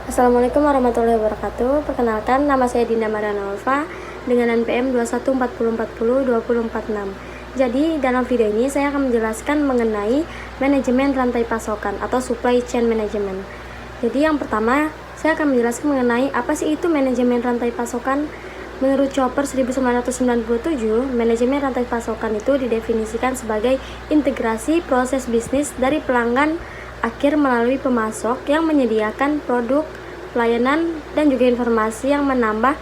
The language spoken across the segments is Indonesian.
Assalamualaikum warahmatullahi wabarakatuh. Perkenalkan, nama saya Dinda Mariana Alfa dengan NPM 2140402046. Jadi, dalam video ini saya akan menjelaskan mengenai manajemen rantai pasokan atau supply chain management. Jadi, yang pertama, saya akan menjelaskan mengenai apa sih itu manajemen rantai pasokan. Menurut Chopper 1997, manajemen rantai pasokan itu didefinisikan sebagai integrasi proses bisnis dari pelanggan akhir melalui pemasok yang menyediakan produk, pelayanan, dan juga informasi yang menambah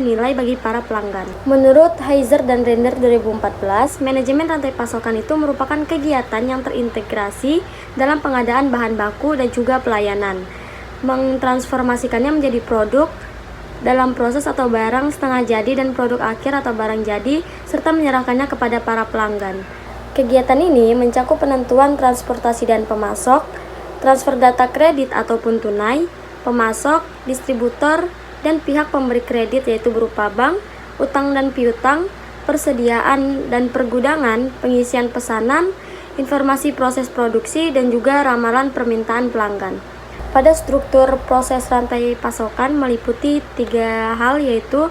nilai bagi para pelanggan. Menurut Heiser dan Render 2014, manajemen rantai pasokan itu merupakan kegiatan yang terintegrasi dalam pengadaan bahan baku dan juga pelayanan, mentransformasikannya menjadi produk dalam proses atau barang setengah jadi dan produk akhir atau barang jadi, serta menyerahkannya kepada para pelanggan. Kegiatan ini mencakup penentuan transportasi dan pemasok, transfer data kredit ataupun tunai, pemasok, distributor, dan pihak pemberi kredit yaitu berupa bank, utang dan piutang, persediaan dan pergudangan, pengisian pesanan, informasi proses produksi, dan juga ramalan permintaan pelanggan. Pada struktur proses rantai pasokan meliputi 3 hal yaitu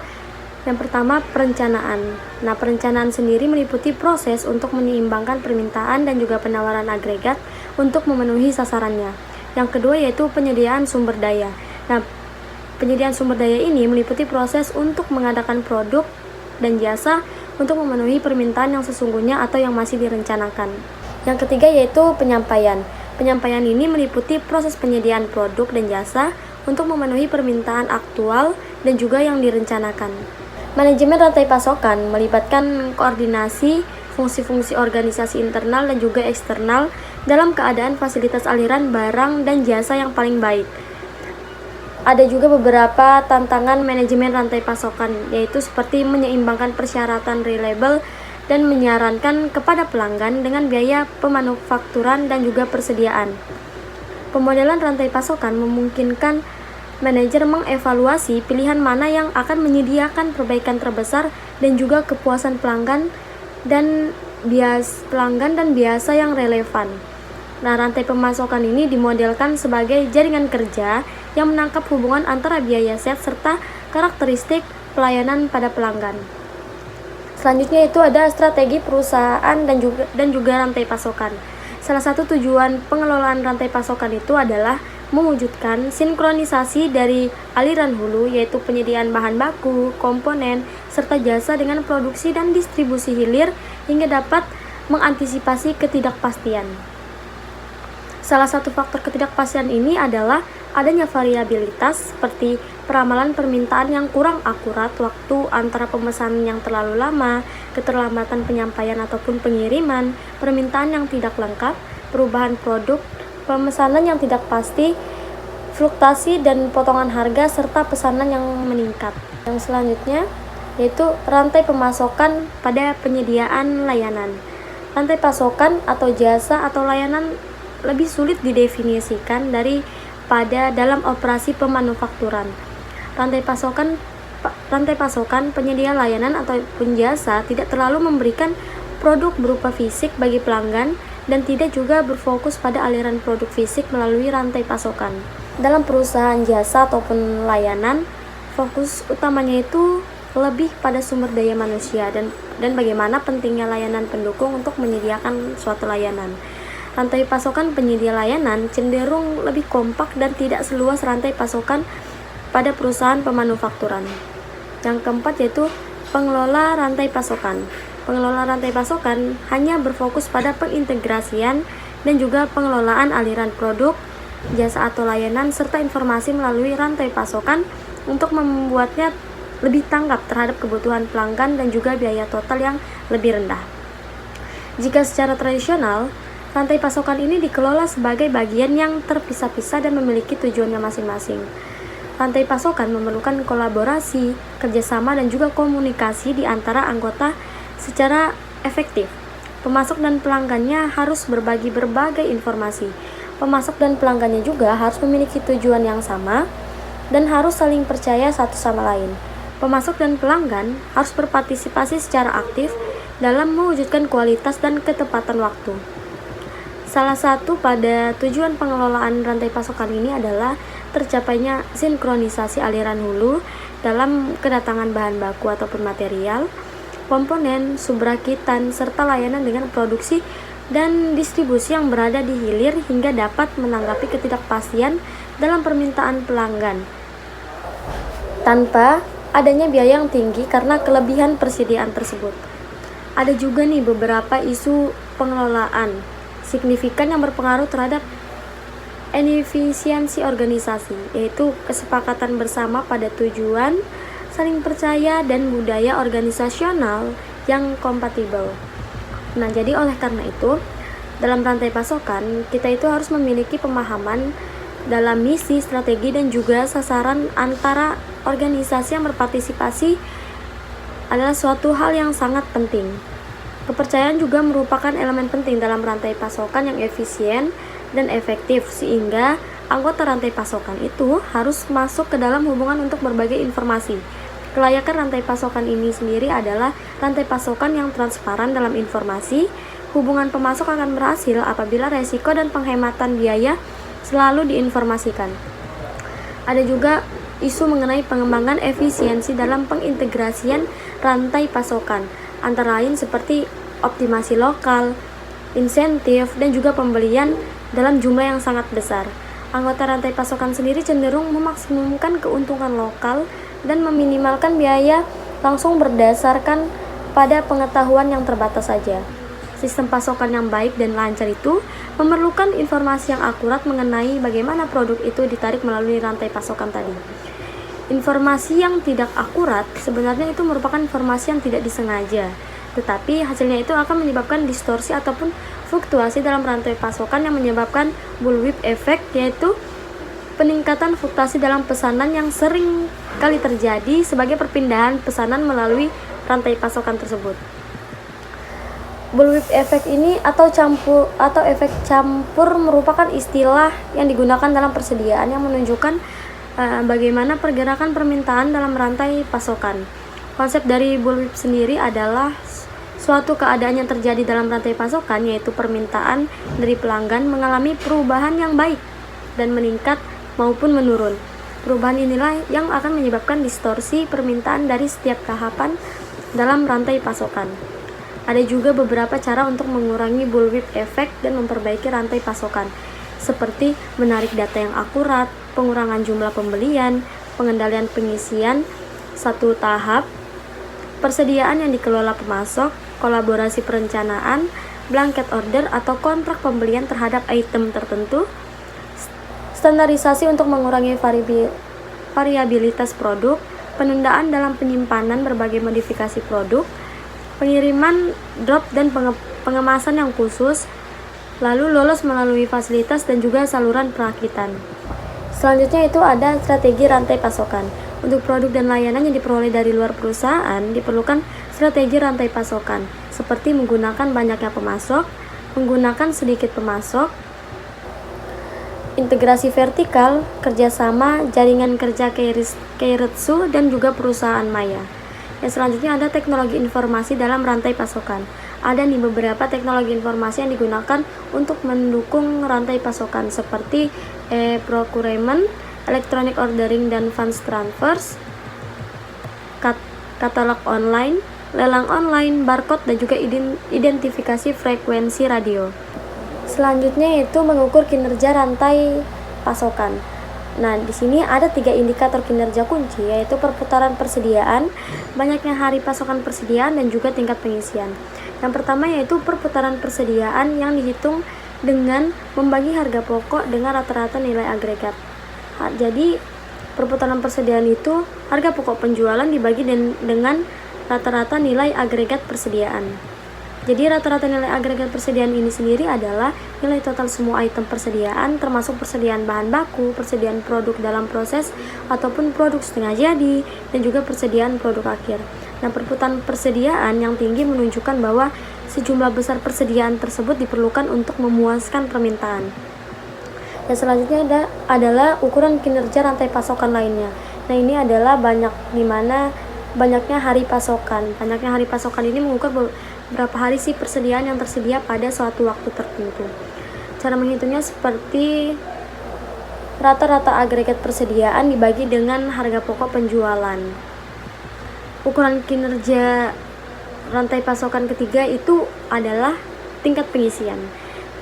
yang pertama, perencanaan. Nah, perencanaan sendiri meliputi proses untuk menyeimbangkan permintaan dan juga penawaran agregat untuk memenuhi sasarannya. Yang kedua yaitu penyediaan sumber daya. Nah, penyediaan sumber daya ini meliputi proses untuk mengadakan produk dan jasa untuk memenuhi permintaan yang sesungguhnya atau yang masih direncanakan. Yang ketiga yaitu penyampaian. Penyampaian ini meliputi proses penyediaan produk dan jasa untuk memenuhi permintaan aktual dan juga yang direncanakan. Manajemen rantai pasokan melibatkan koordinasi fungsi-fungsi organisasi internal dan juga eksternal dalam keadaan fasilitas aliran barang dan jasa yang paling baik. Ada juga beberapa tantangan manajemen rantai pasokan, yaitu seperti menyeimbangkan persyaratan reliable dan menyarankan kepada pelanggan dengan biaya pemanufakturan dan juga persediaan. Pemodelan rantai pasokan memungkinkan manajer mengevaluasi pilihan mana yang akan menyediakan perbaikan terbesar dan juga kepuasan pelanggan dan biasa yang relevan. Nah, rantai pemasokan ini dimodelkan sebagai jaringan kerja yang menangkap hubungan antara biaya set serta karakteristik pelayanan pada pelanggan. Selanjutnya itu ada strategi perusahaan dan juga rantai pasokan. Salah satu tujuan pengelolaan rantai pasokan itu adalah mewujudkan sinkronisasi dari aliran hulu yaitu penyediaan bahan baku, komponen, serta jasa dengan produksi dan distribusi hilir hingga dapat mengantisipasi ketidakpastian. Salah satu faktor ketidakpastian ini adalah adanya variabilitas seperti peramalan permintaan yang kurang akurat, waktu antara pemesanan yang terlalu lama, keterlambatan penyampaian ataupun pengiriman, permintaan yang tidak lengkap, perubahan produk, pemesanan yang tidak pasti, fluktuasi dan potongan harga, serta pesanan yang meningkat. Yang selanjutnya yaitu rantai pemasokan pada penyediaan layanan. Rantai pasokan atau jasa atau layanan lebih sulit didefinisikan daripada dalam operasi pemanufakturan. Rantai pasokan penyedia layanan ataupun jasa tidak terlalu memberikan produk berupa fisik bagi pelanggan dan tidak juga berfokus pada aliran produk fisik melalui rantai pasokan. Dalam perusahaan jasa ataupun layanan, fokus utamanya itu lebih pada sumber daya manusia dan bagaimana pentingnya layanan pendukung untuk menyediakan suatu layanan. Rantai pasokan penyedia layanan cenderung lebih kompak dan tidak seluas rantai pasokan pada perusahaan pemanufakturan. Yang keempat yaitu pengelola rantai pasokan. Pengelola rantai pasokan hanya berfokus pada pengintegrasian dan juga pengelolaan aliran produk, jasa atau layanan, serta informasi melalui rantai pasokan untuk membuatnya lebih tanggap terhadap kebutuhan pelanggan dan juga biaya total yang lebih rendah. Jika secara tradisional, rantai pasokan ini dikelola sebagai bagian yang terpisah-pisah dan memiliki tujuannya masing-masing. Rantai pasokan memerlukan kolaborasi, kerjasama, dan juga komunikasi di antara anggota secara efektif. Pemasok dan pelanggannya harus berbagi berbagai informasi. Pemasok dan pelanggannya juga harus memiliki tujuan yang sama dan harus saling percaya satu sama lain. Pemasok dan pelanggan harus berpartisipasi secara aktif dalam mewujudkan kualitas dan ketepatan waktu. Salah satu pada tujuan pengelolaan rantai pasokan ini adalah tercapainya sinkronisasi aliran hulu dalam kedatangan bahan baku ataupun material, komponen, subrakitan, serta layanan dengan produksi dan distribusi yang berada di hilir hingga dapat menanggapi ketidakpastian dalam permintaan pelanggan tanpa adanya biaya yang tinggi karena kelebihan persediaan tersebut. Ada juga nih beberapa isu pengelolaan signifikan yang berpengaruh terhadap efisiensi organisasi, yaitu kesepakatan bersama pada tujuan, saling percaya, dan budaya organisasional yang kompatibel. Nah, jadi oleh karena itu, dalam rantai pasokan, kita itu harus memiliki pemahaman dalam misi, strategi, dan juga sasaran antara organisasi yang berpartisipasi adalah suatu hal yang sangat penting. Kepercayaan juga merupakan elemen penting dalam rantai pasokan yang efisien dan efektif, sehingga anggota rantai pasokan itu harus masuk ke dalam hubungan untuk berbagai informasi. Kelayakan rantai pasokan ini sendiri adalah rantai pasokan yang transparan dalam informasi. Hubungan pemasok akan berhasil apabila resiko dan penghematan biaya selalu diinformasikan. Ada juga isu mengenai pengembangan efisiensi dalam pengintegrasian rantai pasokan, antara lain seperti optimasi lokal, insentif, dan juga pembelian dalam jumlah yang sangat besar. Anggota rantai pasokan sendiri cenderung memaksimumkan keuntungan lokal dan meminimalkan biaya langsung berdasarkan pada pengetahuan yang terbatas saja. Sistem pasokan yang baik dan lancar itu memerlukan informasi yang akurat mengenai bagaimana produk itu ditarik melalui rantai pasokan tadi. Informasi yang tidak akurat sebenarnya itu merupakan informasi yang tidak disengaja, tetapi hasilnya itu akan menyebabkan distorsi ataupun fluktuasi dalam rantai pasokan yang menyebabkan bullwhip effect, yaitu peningkatan fluktuasi dalam pesanan yang sering kali terjadi sebagai perpindahan pesanan melalui rantai pasokan tersebut. Bullwhip effect ini atau efek campur merupakan istilah yang digunakan dalam persediaan yang menunjukkan bagaimana pergerakan permintaan dalam rantai pasokan. Konsep dari bullwhip sendiri adalah suatu keadaan yang terjadi dalam rantai pasokan, yaitu permintaan dari pelanggan mengalami perubahan yang baik dan meningkat maupun menurun. Perubahan inilah yang akan menyebabkan distorsi permintaan dari setiap tahapan dalam rantai pasokan. Ada juga beberapa cara untuk mengurangi bullwhip effect dan memperbaiki rantai pasokan, seperti menarik data yang akurat, pengurangan jumlah pembelian, pengendalian pengisian satu tahap, persediaan yang dikelola pemasok, kolaborasi perencanaan, blanket order atau kontrak pembelian terhadap item tertentu, standarisasi untuk mengurangi variabilitas produk, penundaan dalam penyimpanan berbagai modifikasi produk, pengiriman drop dan pengemasan yang khusus, lalu lolos melalui fasilitas dan juga saluran perakitan. Selanjutnya itu ada strategi rantai pasokan. Untuk produk dan layanan yang diperoleh dari luar perusahaan, diperlukan strategi rantai pasokan, seperti menggunakan banyaknya pemasok, menggunakan sedikit pemasok, integrasi vertikal, kerjasama, jaringan kerja keiretsu, dan juga perusahaan maya. Yang selanjutnya ada teknologi informasi dalam rantai pasokan. Ada nih beberapa teknologi informasi yang digunakan untuk mendukung rantai pasokan seperti procurement, electronic ordering dan funds transfers, katalog online, lelang online, barcode, dan juga identifikasi frekuensi radio. Selanjutnya yaitu mengukur kinerja rantai pasokan. Nah, di sini ada 3 indikator kinerja kunci, yaitu perputaran persediaan, banyaknya hari pasokan persediaan, dan juga tingkat pengisian. Yang pertama yaitu perputaran persediaan yang dihitung dengan membagi harga pokok dengan rata-rata nilai agregat. Jadi, perputaran persediaan itu harga pokok penjualan dibagi dengan rata-rata nilai agregat persediaan. Jadi rata-rata nilai agregat persediaan ini sendiri adalah nilai total semua item persediaan, termasuk persediaan bahan baku, persediaan produk dalam proses ataupun produk setengah jadi, dan juga persediaan produk akhir. Nah, perputaran persediaan yang tinggi menunjukkan bahwa sejumlah besar persediaan tersebut diperlukan untuk memuaskan permintaan. Dan selanjutnya adalah ukuran kinerja rantai pasokan lainnya. Nah, ini adalah banyaknya hari pasokan. Banyaknya hari pasokan ini mengukur berapa hari sih persediaan yang tersedia pada suatu waktu tertentu. Cara menghitungnya seperti rata-rata agregat persediaan dibagi dengan harga pokok penjualan. Ukuran kinerja rantai pasokan ketiga itu adalah tingkat pengisian.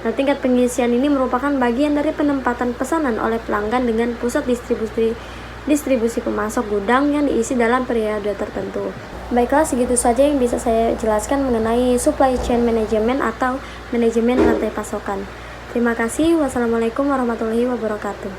Nah, tingkat pengisian ini merupakan bagian dari penempatan pesanan oleh pelanggan dengan pusat distribusi pemasok gudang yang diisi dalam periode tertentu. Baiklah, segitu saja yang bisa saya jelaskan mengenai supply chain management atau manajemen rantai pasokan. Terima kasih. Wassalamualaikum warahmatullahi wabarakatuh.